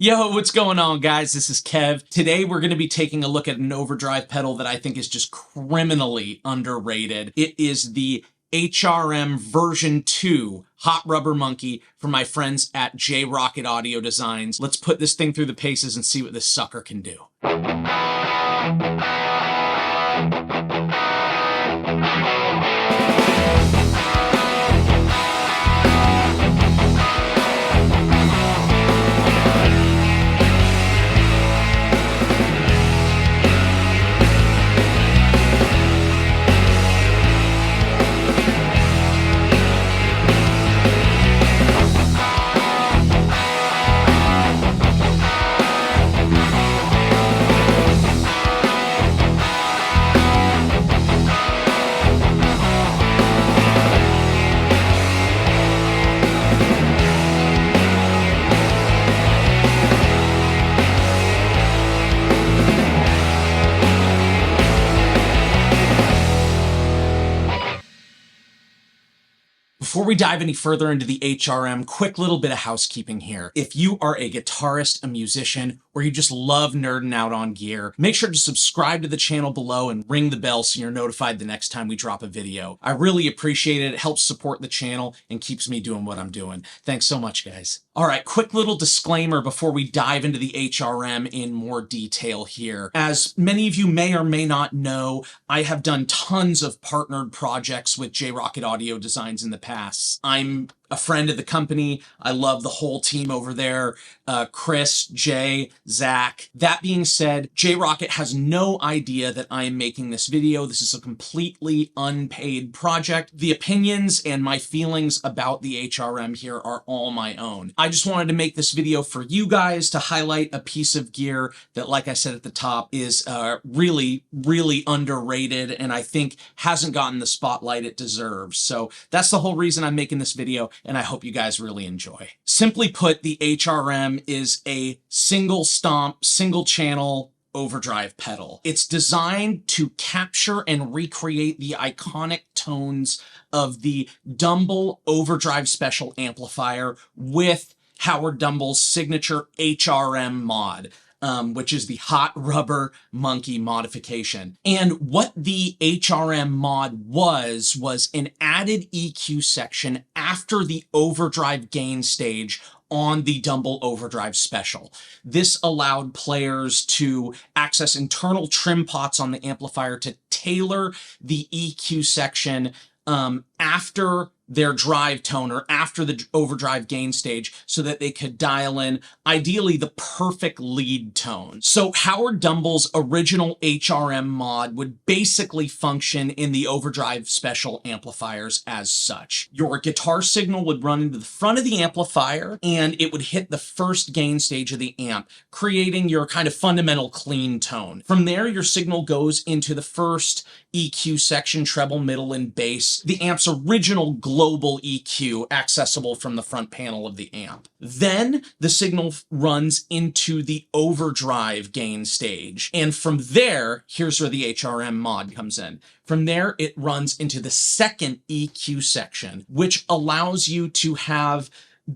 Yo, what's going on, guys? This is Kev. Today we're going to be taking a look at an overdrive pedal that I think is just criminally underrated. It is the HRM version 2 Hot Rubber Monkey from my friends at J Rockett Audio Designs. Let's put this thing through the paces and see what this sucker can do. Before we dive any further into the HRM, quick little bit of housekeeping here. If you are a guitarist, a musician, or you just love nerding out on gear, make sure to subscribe to the channel below and ring the bell so you're notified the next time we drop a video. I really appreciate it. It helps support the channel and keeps me doing what I'm doing. Thanks so much, guys. All right, quick little disclaimer before we dive into the HRM in more detail here. As many of you may or may not know, I have done tons of partnered projects with J Rockett Audio Designs in the past. I'm a friend of the company. I love the whole team over there. Chris, Jay, Zach. That being said, J Rockett has no idea that I am making this video. This is a completely unpaid project. The opinions and my feelings about the HRM here are all my own. I just wanted to make this video for you guys to highlight a piece of gear that, like I said at the top, is really, really underrated and I think hasn't gotten the spotlight it deserves. So that's the whole reason I'm making this video, and I hope you guys really enjoy. Simply put, the HRM is a single stomp, single channel overdrive pedal. It's designed to capture and recreate the iconic tones of the Dumble Overdrive Special Amplifier with Howard Dumble's signature HRM Mod. Which is the Hot Rubber Monkey modification. And what the HRM Mod was an added EQ section after the overdrive gain stage on the Dumble Overdrive Special. This allowed players to access internal trim pots on the amplifier to tailor the EQ section after their drive tone or after the overdrive gain stage so that they could dial in, ideally, the perfect lead tone. So Howard Dumble's original HRM mod would basically function in the overdrive special amplifiers as such. Your guitar signal would run into the front of the amplifier and it would hit the first gain stage of the amp, creating your kind of fundamental clean tone. From there, your signal goes into the first EQ section, treble, middle, and bass, the amp's original global EQ accessible from the front panel of the amp. Then the signal runs into the overdrive gain stage. And from there, here's where the HRM mod comes in. From there, it runs into the second EQ section, which allows you to have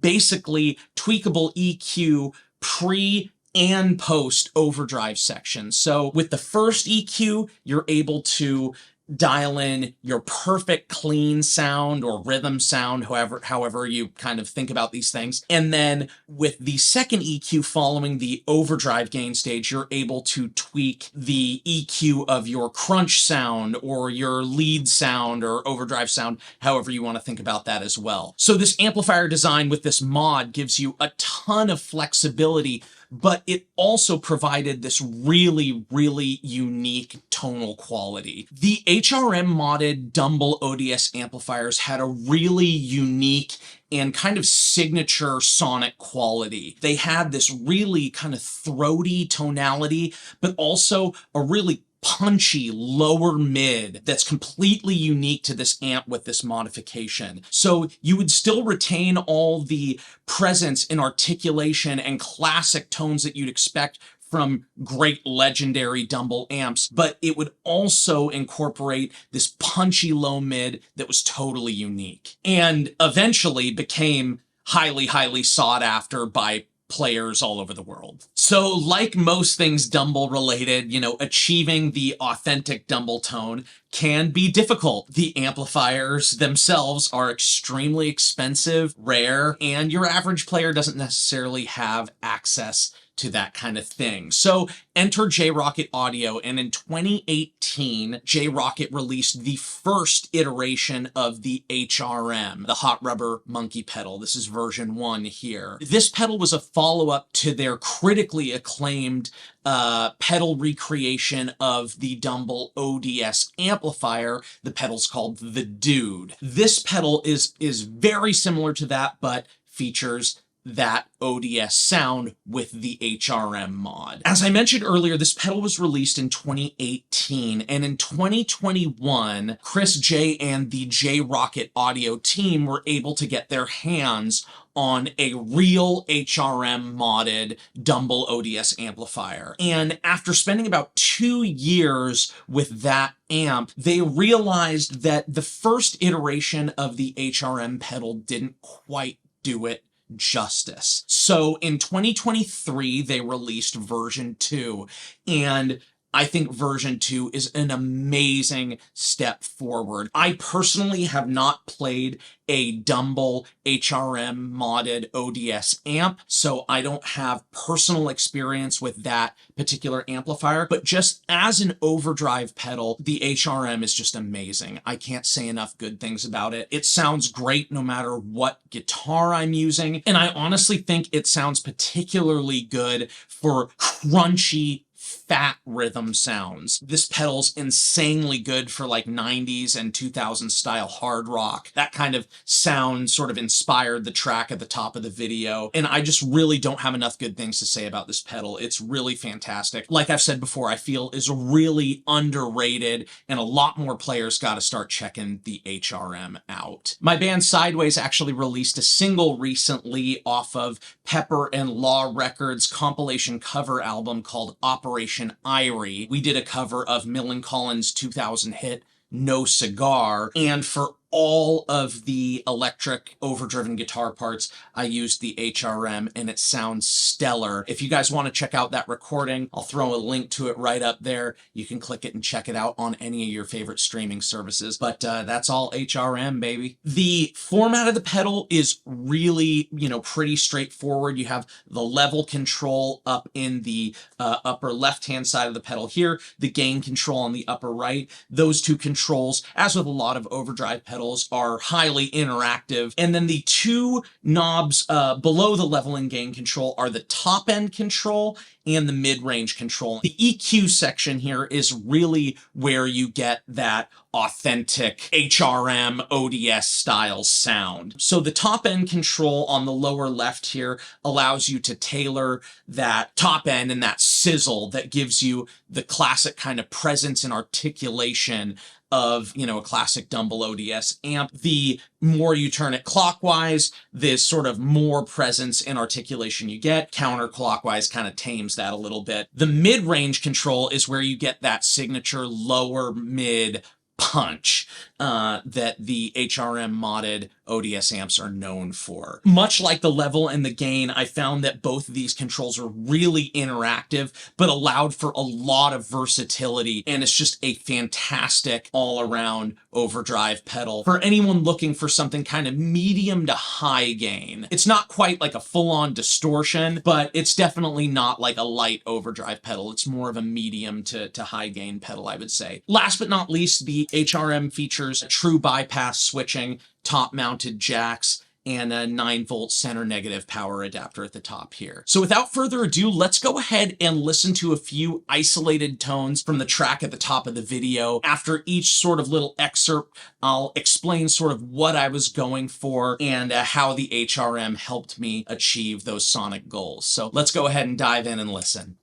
basically tweakable EQ pre and post overdrive section. So with the first EQ, you're able to dial in your perfect clean sound or rhythm sound, however you kind of think about these things. And then with the second EQ following the overdrive gain stage, you're able to tweak the EQ of your crunch sound or your lead sound or overdrive sound, however you want to think about that as well. So this amplifier design with this mod gives you a ton of flexibility, but it also provided this really, really unique tonal quality. The HRM-modded Dumble ODS amplifiers had a really unique and kind of signature sonic quality. They had this really kind of throaty tonality, but also a really punchy lower mid that's completely unique to this amp with this modification. So you would still retain all the presence and articulation and classic tones that you'd expect from great legendary Dumble amps, but it would also incorporate this punchy low mid that was totally unique and eventually became highly, highly sought after by players all over the world. So like most things Dumble related, achieving the authentic Dumble tone can be difficult. The amplifiers themselves are extremely expensive, rare, and your average player doesn't necessarily have access to that kind of thing. So enter J Rockett Audio, and in 2018, J Rockett released the first iteration of the HRM, the Hot Rubber Monkey pedal. This is version 1 here. This pedal was a follow-up to their critically acclaimed pedal recreation of the Dumble ODS amplifier. The pedal's called the Dude. This pedal is very similar to that, but features that ODS sound with the HRM mod. As I mentioned earlier, this pedal was released in 2018, and in 2021, Chris J and the J Rockett Audio team were able to get their hands on a real HRM modded Dumble ODS amplifier. And after spending about 2 years with that amp, they realized that the first iteration of the HRM pedal didn't quite do it justice. So in 2023, they released version 2, and I think version 2 is an amazing step forward. I personally have not played a Dumble HRM modded ODS amp, so I don't have personal experience with that particular amplifier, but just as an overdrive pedal, the HRM is just amazing. I can't say enough good things about it. It sounds great no matter what guitar I'm using, and I honestly think it sounds particularly good for crunchy, fat rhythm sounds. This pedal's insanely good for like 90s and 2000s style hard rock. That kind of sound sort of inspired the track at the top of the video, and I just really don't have enough good things to say about this pedal. It's really fantastic. Like I've said before, I feel is really underrated, and a lot more players got to start checking the HRM out. My band Cydeways actually released a single recently off of Pepper and Law Records compilation cover album called Operation Irie. We did a cover of Millen Collins' 2000 hit No Cigar, and for all of the electric overdriven guitar parts, I used the HRM, and it sounds stellar. If you guys want to check out that recording, I'll throw a link to it right up there. You can click it and check it out on any of your favorite streaming services. But that's all HRM, baby. The format of the pedal is really, pretty straightforward. You have the level control up in the upper left-hand side of the pedal here, the gain control on the upper right. Those two controls, as with a lot of overdrive pedals, are highly interactive. And then the two knobs below the level and gain control are the top end control and the mid-range control. The EQ section here is really where you get that authentic HRM ODS style sound. So the top end control on the lower left here allows you to tailor that top end and that sizzle that gives you the classic kind of presence and articulation of, a classic Dumble ODS amp. The more you turn it clockwise, the sort of more presence and articulation you get. Counterclockwise kind of tames that a little bit. The mid-range control is where you get that signature lower mid punch that the HRM modded ODS amps are known for. Much like the level and the gain, I found that both of these controls are really interactive, but allowed for a lot of versatility, and it's just a fantastic all-around overdrive pedal for anyone looking for something kind of medium to high gain. It's not quite like a full-on distortion, but it's definitely not like a light overdrive pedal. It's more of a medium to high gain pedal, I would say. Last but not least, the HRM features true bypass switching, top-mounted jacks, and a 9-volt center negative power adapter at the top here. So without further ado, let's go ahead and listen to a few isolated tones from the track at the top of the video. After each sort of little excerpt, I'll explain sort of what I was going for and how the HRM helped me achieve those sonic goals. So let's go ahead and dive in and listen.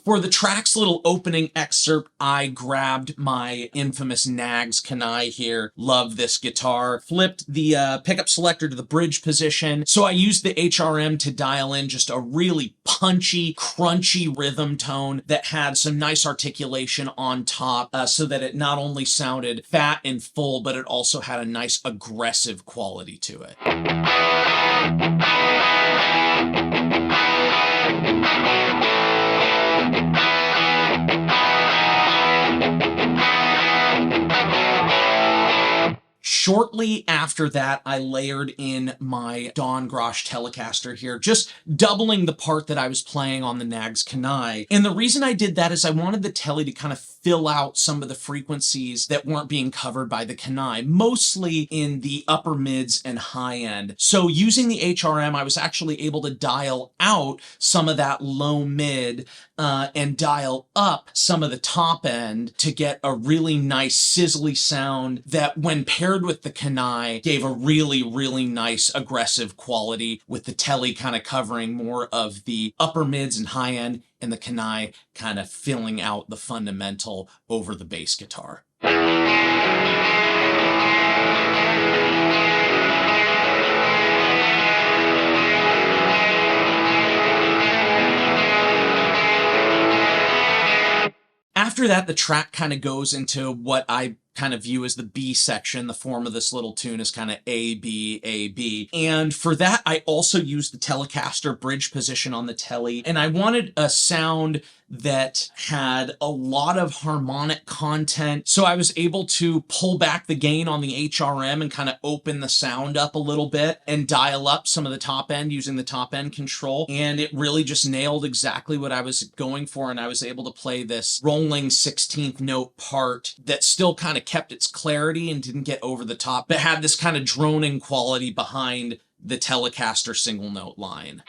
For the track's little opening excerpt, I grabbed my infamous Nags Kanai here. Love this guitar. Flipped the pickup selector to the bridge position. So I used the HRM to dial in just a really punchy, crunchy rhythm tone that had some nice articulation on top, so that it not only sounded fat and full, but it also had a nice aggressive quality to it. Shortly after that, I layered in my Don Grosh Telecaster here, just doubling the part that I was playing on the Nags Kanai. And the reason I did that is I wanted the Tele to kind of fill out some of the frequencies that weren't being covered by the Kanai, mostly in the upper mids and high end. So using the HRM, I was actually able to dial out some of that low mid and dial up some of the top end to get a really nice sizzly sound that, when paired with the Kanai, gave a really, really nice aggressive quality, with the Tele kind of covering more of the upper mids and high end, and the Kanai kind of filling out the fundamental over the bass guitar. After that, the track kind of goes into what I kind of view as the B section. The form of this little tune is kind of A, B, A, B. And for that, I also used the Telecaster bridge position on the Tele, and I wanted a sound that had a lot of harmonic content. So I was able to pull back the gain on the HRM and kind of open the sound up a little bit and dial up some of the top end using the top end control. And it really just nailed exactly what I was going for. And I was able to play this rolling 16th note part that still kind of kept its clarity and didn't get over the top, but had this kind of droning quality behind the Telecaster single note line.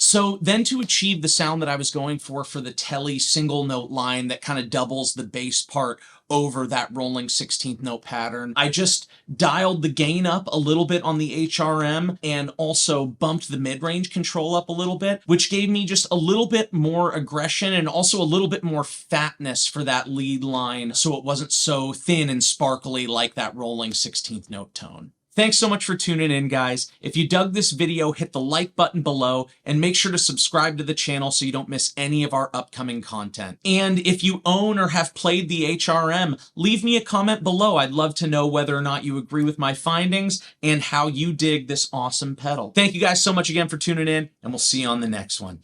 So then, to achieve the sound that I was going for the Tele single note line that kind of doubles the bass part over that rolling 16th note pattern, I just dialed the gain up a little bit on the HRM and also bumped the mid-range control up a little bit, which gave me just a little bit more aggression and also a little bit more fatness for that lead line, so it wasn't so thin and sparkly like that rolling 16th note tone. Thanks so much for tuning in, guys. If you dug this video, hit the like button below and make sure to subscribe to the channel so you don't miss any of our upcoming content. And if you own or have played the HRM, leave me a comment below. I'd love to know whether or not you agree with my findings and how you dig this awesome pedal. Thank you guys so much again for tuning in, and we'll see you on the next one.